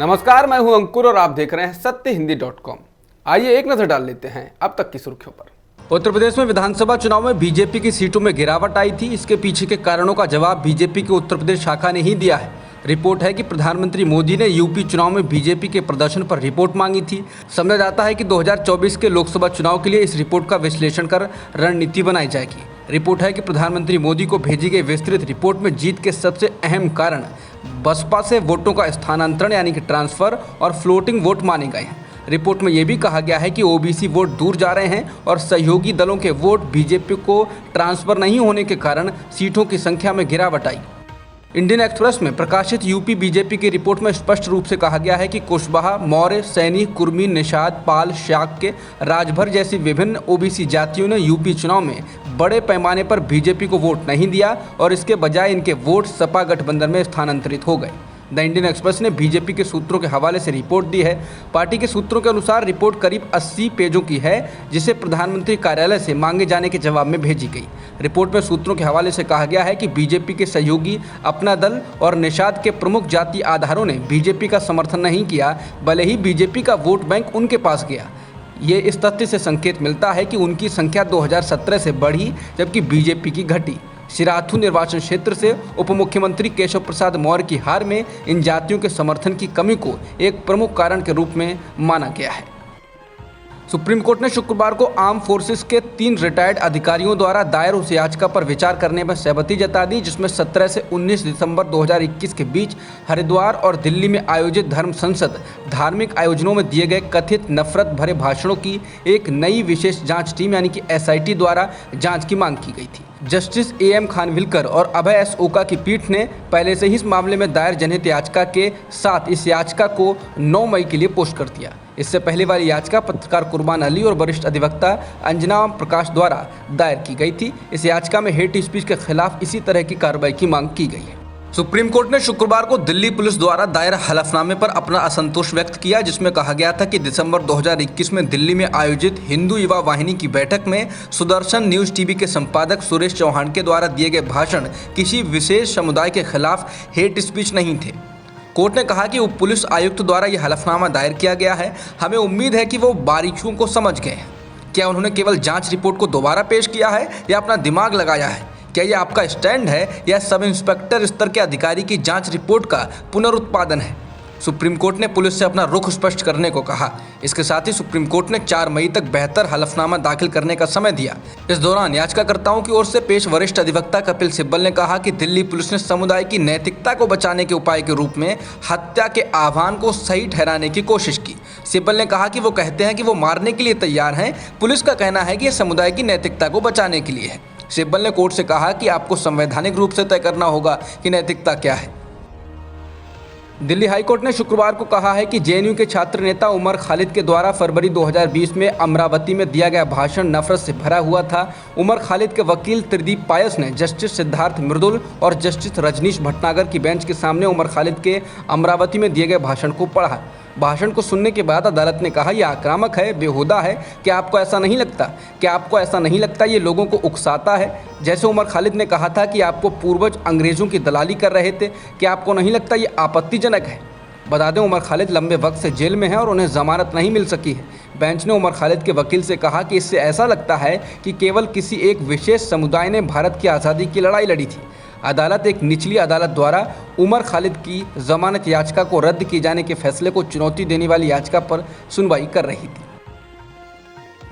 नमस्कार, मैं हूं अंकुर और आप देख रहे हैं सत्यहिंदी.com। आइए एक नजर डाल लेते हैं अब तक की सुर्खियों पर। उत्तर प्रदेश में विधानसभा चुनाव में बीजेपी की सीटों में गिरावट आई थी। इसके पीछे के कारणों का जवाब बीजेपी की उत्तर प्रदेश शाखा ने ही दिया है। रिपोर्ट है कि प्रधानमंत्री मोदी ने यूपी चुनाव में बीजेपी के प्रदर्शन पर रिपोर्ट मांगी थी। समझा जाता है कि 2024 के लोकसभा चुनाव के लिए इस रिपोर्ट का विश्लेषण कर रणनीति बनाई जाएगी। रिपोर्ट है कि प्रधानमंत्री मोदी को भेजी गई विस्तृत रिपोर्ट में जीत के सबसे अहम कारण बसपा से वोटों का स्थानांतरण यानी कि ट्रांसफर और फ्लोटिंग वोट माने गए हैं। रिपोर्ट में यह भी कहा गया है कि ओबीसी वोट दूर जा रहे हैं और सहयोगी दलों के वोट बीजेपी को ट्रांसफर नहीं होने के कारण सीटों की संख्या में गिरावट आई। इंडियन एक्सप्रेस में प्रकाशित यूपी बीजेपी की रिपोर्ट में स्पष्ट रूप से कहा गया है कि कुशवाहा, मौर्य, सैनी, कुर्मी, निषाद, पाल, शाक्य, राजभर जैसी विभिन्न ओबीसी जातियों ने यूपी चुनाव में बड़े पैमाने पर बीजेपी को वोट नहीं दिया और इसके बजाय इनके वोट सपा गठबंधन में स्थानांतरित हो गए। द इंडियन एक्सप्रेस ने बीजेपी के सूत्रों के हवाले से रिपोर्ट दी है। पार्टी के सूत्रों के अनुसार रिपोर्ट करीब 80 पेजों की है, जिसे प्रधानमंत्री कार्यालय से मांगे जाने के जवाब में भेजी गई। रिपोर्ट में सूत्रों के हवाले से कहा गया है कि बीजेपी के सहयोगी अपना दल और निषाद के प्रमुख जाति आधारों ने बीजेपी का समर्थन नहीं किया, भले ही बीजेपी का वोट बैंक उनके पास गया। ये इस तथ्य से संकेत मिलता है कि उनकी संख्या 2017 से बढ़ी जबकि बीजेपी की घटी। सिराथू निर्वाचन क्षेत्र से उप मुख्यमंत्री केशव प्रसाद मौर्य की हार में इन जातियों के समर्थन की कमी को एक प्रमुख कारण के रूप में माना गया है। सुप्रीम कोर्ट ने शुक्रवार को आर्म फोर्सेस के 3 रिटायर्ड अधिकारियों द्वारा दायर उस याचिका पर विचार करने में सहमति जता दी, जिसमें 17 से 19 दिसंबर 2021 के बीच हरिद्वार और दिल्ली में आयोजित धर्म संसद धार्मिक आयोजनों में दिए गए कथित नफरत भरे भाषणों की एक नई विशेष जांच टीम यानी कि SIT द्वारा जांच की मांग की गई थी। जस्टिस AM खानविलकर और अभय S ओका की पीठ ने पहले से ही इस मामले में दायर जनहित याचिका के साथ इस याचिका को 9 मई के लिए पोस्ट कर दिया। इससे पहले वाली याचिका पत्रकार कुर्बान अली और वरिष्ठ अधिवक्ता अंजना प्रकाश द्वारा दायर की गई थी। इस याचिका में हेट स्पीच के खिलाफ इसी तरह की कार्रवाई की मांग की गई है। सुप्रीम कोर्ट ने शुक्रवार को दिल्ली पुलिस द्वारा दायर हलफनामे पर अपना असंतोष व्यक्त किया, जिसमें कहा गया था कि दिसंबर 2021 में दिल्ली में आयोजित हिंदू युवा वाहिनी की बैठक में सुदर्शन न्यूज टीवी के संपादक सुरेश चौहान के द्वारा दिए गए भाषण किसी विशेष समुदाय के खिलाफ हेट स्पीच नहीं थे। कोर्ट ने कहा कि उप पुलिस आयुक्त द्वारा यह हलफनामा दायर किया गया है। हमें उम्मीद है कि वो बारीकियों को समझ गए हैं। क्या उन्होंने केवल जांच रिपोर्ट को दोबारा पेश किया है या अपना दिमाग लगाया है? क्या यह आपका स्टैंड है या सब इंस्पेक्टर स्तर के अधिकारी की जांच रिपोर्ट का पुनरुत्पादन है? सुप्रीम कोर्ट ने पुलिस से अपना रुख स्पष्ट करने को कहा। इसके साथ ही सुप्रीम कोर्ट ने 4 मई तक बेहतर हलफनामा दाखिल करने का समय दिया। इस दौरान याचिकाकर्ताओं की ओर से पेश वरिष्ठ अधिवक्ता कपिल सिब्बल ने कहा कि दिल्ली पुलिस ने समुदाय की नैतिकता को बचाने के उपाय के रूप में हत्या के आह्वान को सही ठहराने की कोशिश की। सिब्बल ने कहा कि वो कहते हैं कि वो मारने के लिए तैयार हैं। पुलिस का कहना है कि यह समुदाय की नैतिकता को बचाने के लिए है। सिब्बल ने कोर्ट से कहा कि आपको संवैधानिक रूप से तय करना होगा कि नैतिकता क्या है। दिल्ली हाईकोर्ट ने शुक्रवार को कहा है कि JNU के छात्र नेता उमर खालिद के द्वारा फरवरी 2020 में अमरावती में दिया गया भाषण नफरत से भरा हुआ था। उमर खालिद के वकील त्रिदीप पायस ने जस्टिस सिद्धार्थ मृदुल और जस्टिस रजनीश भटनागर की बेंच के सामने उमर खालिद के अमरावती में दिए गए भाषण को पढ़ा। भाषण को सुनने के बाद अदालत ने कहा यह आक्रामक है, बेहुदा है। क्या आपको ऐसा नहीं लगता? क्या आपको ऐसा नहीं लगता ये लोगों को उकसाता है? जैसे उमर खालिद ने कहा था कि आपको पूर्वज अंग्रेजों की दलाली कर रहे थे। क्या आपको नहीं लगता ये आपत्तिजनक है? बता दें, उमर खालिद लंबे वक्त से जेल में हैं और उन्हें जमानत नहीं मिल सकी है। बेंच ने उमर खालिद के वकील से कहा कि इससे ऐसा लगता है कि केवल किसी एक विशेष समुदाय ने भारत की आज़ादी की लड़ाई लड़ी थी। अदालत एक निचली अदालत द्वारा उमर खालिद की जमानत याचिका को रद्द किए जाने के फैसले को चुनौती देने वाली याचिका पर सुनवाई कर रही थी।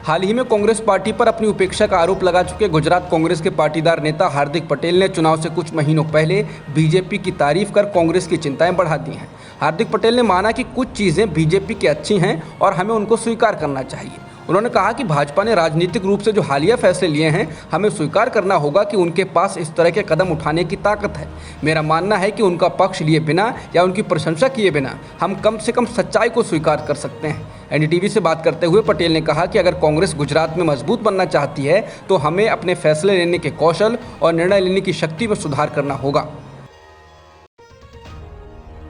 हाल ही में कांग्रेस पार्टी पर अपनी उपेक्षा का आरोप लगा चुके गुजरात कांग्रेस के पाटीदार नेता हार्दिक पटेल ने चुनाव से कुछ महीनों पहले बीजेपी की तारीफ कर कांग्रेस की चिंताएं बढ़ा दी हैं। हार्दिक पटेल ने माना कि कुछ चीज़ें बीजेपी की अच्छी हैं और हमें उनको स्वीकार करना चाहिए। उन्होंने कहा कि भाजपा ने राजनीतिक रूप से जो हालिया फैसले लिए हैं, हमें स्वीकार करना होगा कि उनके पास इस तरह के कदम उठाने की ताकत है। मेरा मानना है कि उनका पक्ष लिए बिना या उनकी प्रशंसा किए बिना हम कम से कम सच्चाई को स्वीकार कर सकते हैं। NDTV से बात करते हुए पटेल ने कहा कि अगर कांग्रेस गुजरात में मजबूत बनना चाहती है तो हमें अपने फैसले लेने के कौशल और निर्णय लेने की शक्ति में सुधार करना होगा।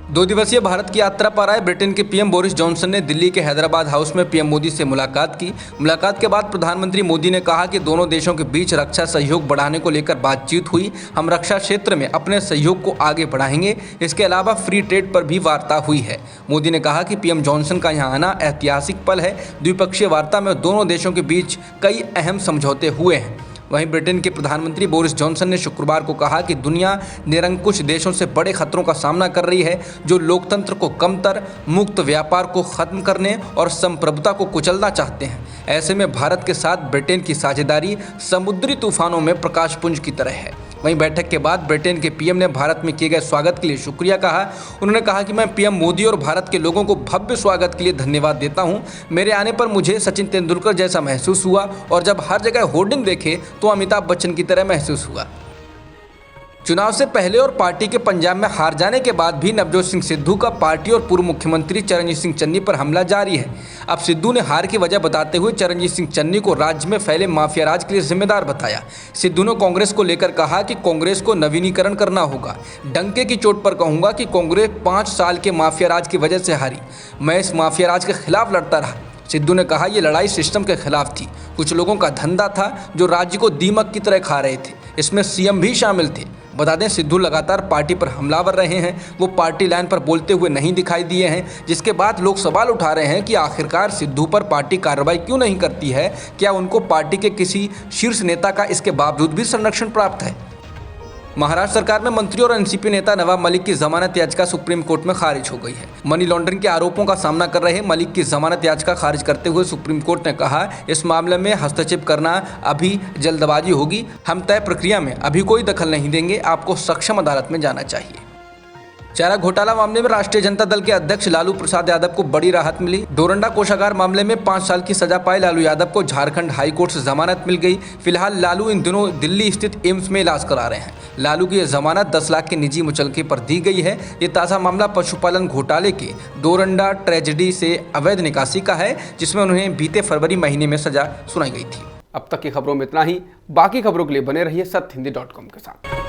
2 दिवसीय भारत की यात्रा पर आए ब्रिटेन के पीएम बोरिस जॉनसन ने दिल्ली के हैदराबाद हाउस में पीएम मोदी से मुलाकात की। मुलाकात के बाद प्रधानमंत्री मोदी ने कहा कि दोनों देशों के बीच रक्षा सहयोग बढ़ाने को लेकर बातचीत हुई। हम रक्षा क्षेत्र में अपने सहयोग को आगे बढ़ाएंगे। इसके अलावा फ्री ट्रेड पर भी वार्ता हुई है। मोदी ने कहा कि पीएम जॉनसन का यहाँ आना ऐतिहासिक पल है। द्विपक्षीय वार्ता में दोनों देशों के बीच कई अहम समझौते हुए हैं। वहीं ब्रिटेन के प्रधानमंत्री बोरिस जॉनसन ने शुक्रवार को कहा कि दुनिया निरंकुश देशों से बड़े खतरों का सामना कर रही है, जो लोकतंत्र को कमतर, मुक्त व्यापार को खत्म करने और संप्रभुता को कुचलना चाहते हैं। ऐसे में भारत के साथ ब्रिटेन की साझेदारी समुद्री तूफानों में प्रकाशपुंज की तरह है। वहीं बैठक के बाद ब्रिटेन के पीएम ने भारत में किए गए स्वागत के लिए शुक्रिया कहा। उन्होंने कहा कि मैं पीएम मोदी और भारत के लोगों को भव्य स्वागत के लिए धन्यवाद देता हूं। मेरे आने पर मुझे सचिन तेंदुलकर जैसा महसूस हुआ और जब हर जगह होर्डिंग देखे तो अमिताभ बच्चन की तरह महसूस हुआ। चुनाव से पहले और पार्टी के पंजाब में हार जाने के बाद भी नवजोत सिंह सिद्धू का पार्टी और पूर्व मुख्यमंत्री चरणजीत सिंह चन्नी पर हमला जारी है। अब सिद्धू ने हार की वजह बताते हुए चरणजीत सिंह चन्नी को राज्य में फैले माफिया राज के लिए जिम्मेदार बताया। सिद्धू ने कांग्रेस को लेकर कहा कि कांग्रेस को नवीनीकरण करना होगा। डंके की चोट पर कहूंगा कि कांग्रेस 5 साल के माफिया राज की वजह से हारी। मैं इस माफिया राज के खिलाफ लड़ता रहा। सिद्धू ने कहा ये लड़ाई सिस्टम के खिलाफ थी। कुछ लोगों का धंधा था जो राज्य को दीमक की तरह खा रहे थे। इसमें सीएम भी शामिल थे। बता दें, सिद्धू लगातार पार्टी पर हमलावर रहे हैं। वो पार्टी लाइन पर बोलते हुए नहीं दिखाई दिए हैं, जिसके बाद लोग सवाल उठा रहे हैं कि आखिरकार सिद्धू पर पार्टी कार्रवाई क्यों नहीं करती है। क्या उनको पार्टी के किसी शीर्ष नेता का इसके बावजूद भी संरक्षण प्राप्त है? महाराष्ट्र सरकार में मंत्री और एनसीपी नेता नवाब मलिक की जमानत याचिका सुप्रीम कोर्ट में खारिज हो गई है। मनी लॉन्ड्रिंग के आरोपों का सामना कर रहे मलिक की जमानत याचिका खारिज करते हुए सुप्रीम कोर्ट ने कहा, इस मामले में हस्तक्षेप करना अभी जल्दबाजी होगी। हम तय प्रक्रिया में अभी कोई दखल नहीं देंगे। आपको सक्षम अदालत में जाना चाहिए। चारा घोटाला मामले में राष्ट्रीय जनता दल के अध्यक्ष लालू प्रसाद यादव को बड़ी राहत मिली। डोरंडा कोषागार मामले में 5 साल की सजा पाए लालू यादव को झारखंड हाईकोर्ट से जमानत मिल गई। फिलहाल लालू इन दिनों दिल्ली स्थित एम्स में इलाज करा रहे हैं। लालू की यह जमानत 10 लाख के निजी मुचलके पर दी गई है। ये ताज़ा मामला पशुपालन घोटाले के डोरंडा ट्रेजेडी से अवैध निकासी का है, जिसमें उन्हें बीते फरवरी महीने में सजा सुनाई गई थी। अब तक की खबरों में इतना ही। बाकी खबरों के लिए बने रहिए सत्यहिंदी.com के साथ।